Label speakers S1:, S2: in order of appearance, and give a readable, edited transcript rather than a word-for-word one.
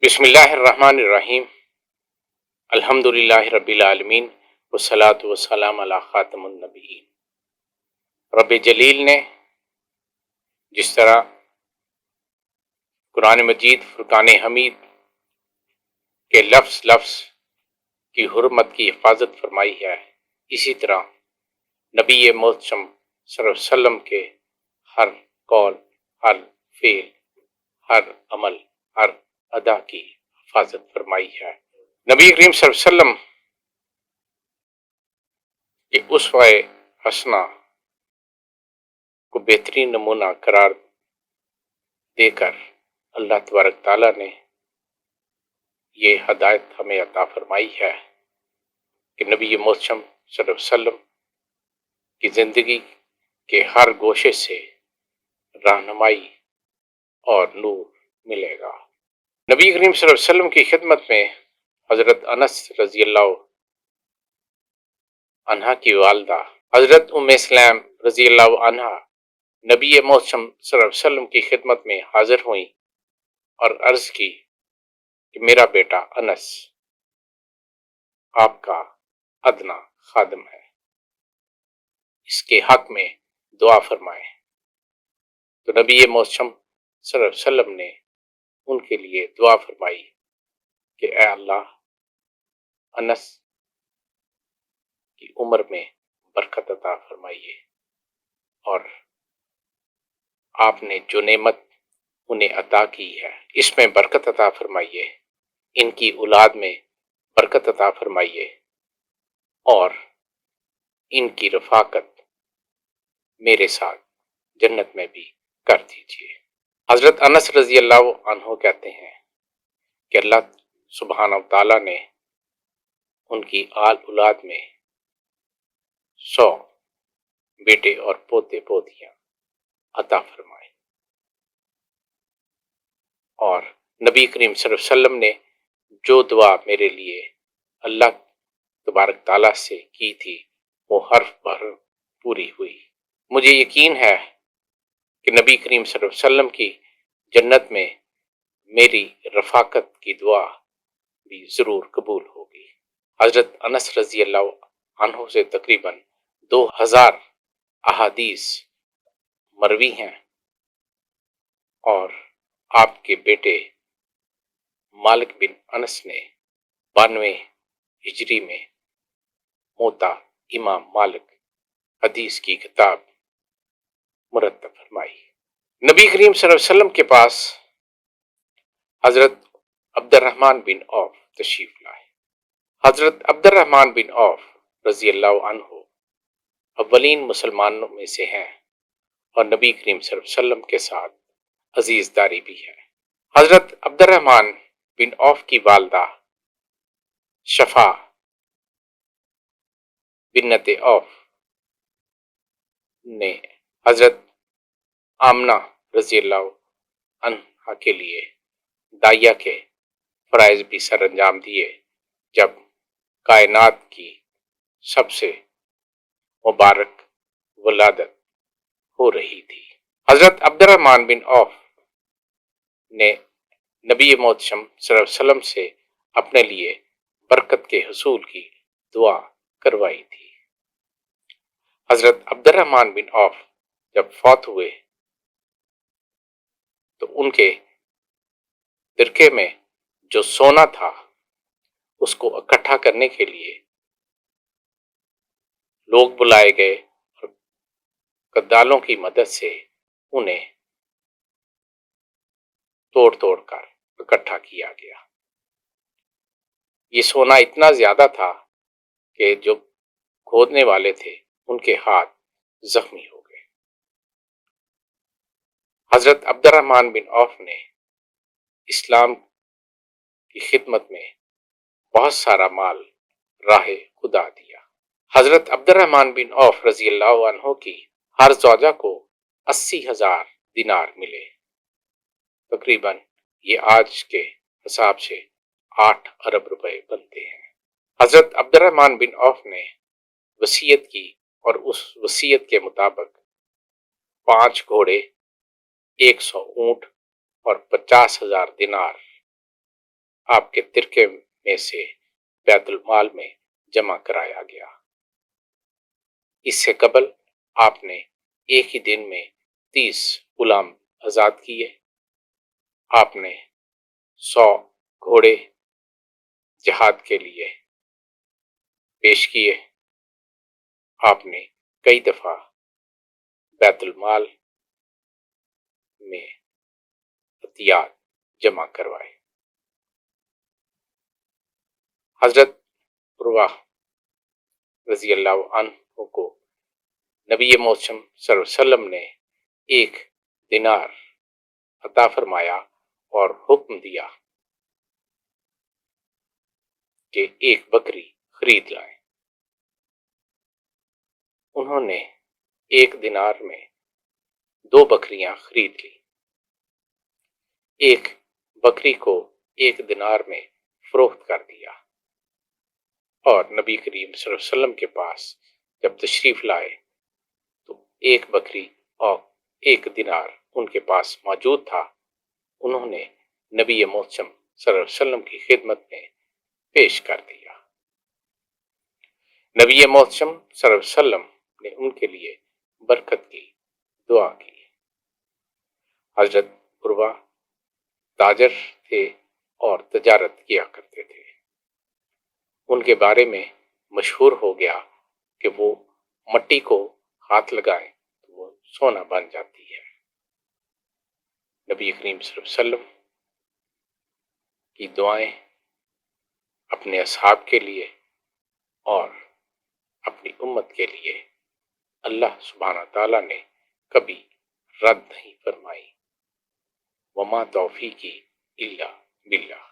S1: بسم اللہ الرحمن الرحیم۔ الحمدللہ رب العالمین والصلاة والسلام علی خاتم النبیین۔ رب جلیل نے جس طرح قرآن مجید فرقان حمید کے لفظ لفظ کی حرمت کی حفاظت فرمائی ہے، اسی طرح نبی محتشم صلی اللہ علیہ وسلم کے ہر قول، ہر فعل، ہر عمل، ہر ادا کی حفاظت فرمائی ہے۔ نبی کریم صلی اللہ علیہ وسلم کے اسوہ حسنہ کو بہترین نمونہ قرار دے کر اللہ تبارک تعالیٰ نے یہ ہدایت ہمیں عطا فرمائی ہے کہ نبی محتشم صلی اللہ علیہ وسلم کی زندگی کے ہر گوشے سے رہنمائی اور نور ملے گا۔ نبی کریم صلی اللہ علیہ وسلم کی خدمت میں حضرت انس رضی اللہ عنہ کی والدہ حضرت ام سلیم رضی اللہ عنہ نبی محتشم صلی اللہ علیہ وسلم کی خدمت میں حاضر ہوئیں اور عرض کی کہ میرا بیٹا انس آپ کا ادنا خادم ہے، اس کے حق میں دعا فرمائیں۔ تو نبی محتشم صلی اللہ علیہ وسلم نے ان کے لیے دعا فرمائی کہ اے اللہ، انس کی عمر میں برکت عطا فرمائیے، اور آپ نے جو نعمت انہیں عطا کی ہے اس میں برکت عطا فرمائیے، ان کی اولاد میں برکت عطا فرمائیے، اور ان کی رفاقت میرے ساتھ جنت میں بھی کر دیجیے۔ حضرت انس رضی اللہ عنہ کہتے ہیں کہ اللہ سبحانہ و تعالیٰ نے ان کی آل اولاد میں 100 بیٹے اور پوتے پوتیاں عطا فرمائے، اور نبی کریم صلی اللہ علیہ وسلم نے جو دعا میرے لیے اللہ تبارک تعالیٰ سے کی تھی وہ حرف بحرف پوری ہوئی۔ مجھے یقین ہے کہ نبی کریم صلی اللہ علیہ وسلم کی جنت میں میری رفاقت کی دعا بھی ضرور قبول ہوگی۔ حضرت انس رضی اللہ عنہ سے تقریباً 2000 احادیث مروی ہیں، اور آپ کے بیٹے مالک بن انس نے 92 ہجری میں موطا امام مالک حدیث کی کتاب مرتب فرمائی۔ نبی کریم صلی اللہ علیہ وسلم کے پاس حضرت عبد الرحمن بن عوف تشریف لائے۔ حضرت عبد الرحمن بن عوف رضی اللہ عنہ اولین مسلمانوں میں سے ہیں، اور نبی کریم صلی اللہ علیہ وسلم کے ساتھ عزیز داری بھی ہے۔ حضرت عبد الرحمن بن عوف کی والدہ شفا بنت عوف نے حضرت آمنہ رضی اللہ عنہ کے لیے داعیہ کے فرائض بھی سر انجام دیے جب کائنات کی سب سے مبارک ولادت ہو رہی تھی۔ حضرت عبد الرحمن بن عوف نے نبی محتشم صلی اللہ علیہ وسلم سے اپنے لیے برکت کے حصول کی دعا کروائی تھی۔ حضرت عبد الرحمن بن عوف جب فوت ہوئے تو ان کے ترکے میں جو سونا تھا اس کو اکٹھا کرنے کے لیے لوگ بلائے گئے، اور کدالوں کی مدد سے انہیں توڑ توڑ کر اکٹھا کیا گیا۔ یہ سونا اتنا زیادہ تھا کہ جو کھودنے والے تھے ان کے ہاتھ زخمی ہو گئے۔ حضرت عبد الرحمن بن عوف نے اسلام کی خدمت میں بہت سارا مال راہ خدا دیا۔ حضرت عبد الرحمن بن عوف رضی اللہ عنہ کی ہر زوجہ کو 80,000 دینار ملے، تقریباً یہ آج کے حساب سے 8 ارب روپے بنتے ہیں۔ حضرت عبد الرحمن بن عوف نے وصیت کی، اور اس وصیت کے مطابق 5 گھوڑے، 100 اونٹ اور 50,000 دینار آپ کے ترکے میں سے بیت المال میں جمع کرایا گیا۔ اس سے قبل آپ نے ایک ہی دن میں 30 غلام آزاد کیے۔ آپ نے 100 گھوڑے جہاد کے لیے پیش کیے۔ آپ نے کئی دفعہ بیت المال میں عطیات جمع کروائے۔ حضرت عروہ رضی اللہ عنہ کو نبی محترم صلی اللہ علیہ وسلم نے ایک دینار عطا فرمایا اور حکم دیا کہ ایک بکری خرید لائیں۔ انہوں نے ایک دینار میں 2 بکریاں خرید لی۔ ایک بکری کو 1 دینار میں فروخت کر دیا، اور نبی کریم صلی اللہ علیہ وسلم کے پاس جب تشریف لائے تو 1 بکری اور 1 دینار ان کے پاس موجود تھا۔ انہوں نے نبی محترم صلی اللہ علیہ وسلم کی خدمت میں پیش کر دیا۔ نبی محترم صلی اللہ علیہ وسلم نے ان کے لیے برکت کی دعا کی۔ حضرت عروہ تاجر تھے اور تجارت کیا کرتے تھے۔ ان کے بارے میں مشہور ہو گیا کہ وہ مٹی کو ہاتھ لگائیں تو وہ سونا بن جاتی ہے۔ نبی کریم صلی اللہ علیہ وسلم کی دعائیں اپنے اصحاب کے لیے اور اپنی امت کے لیے اللہ سبحانہ تعالیٰ نے کبھی رد نہیں فرمائی۔ وما توفیقی الا باللہ۔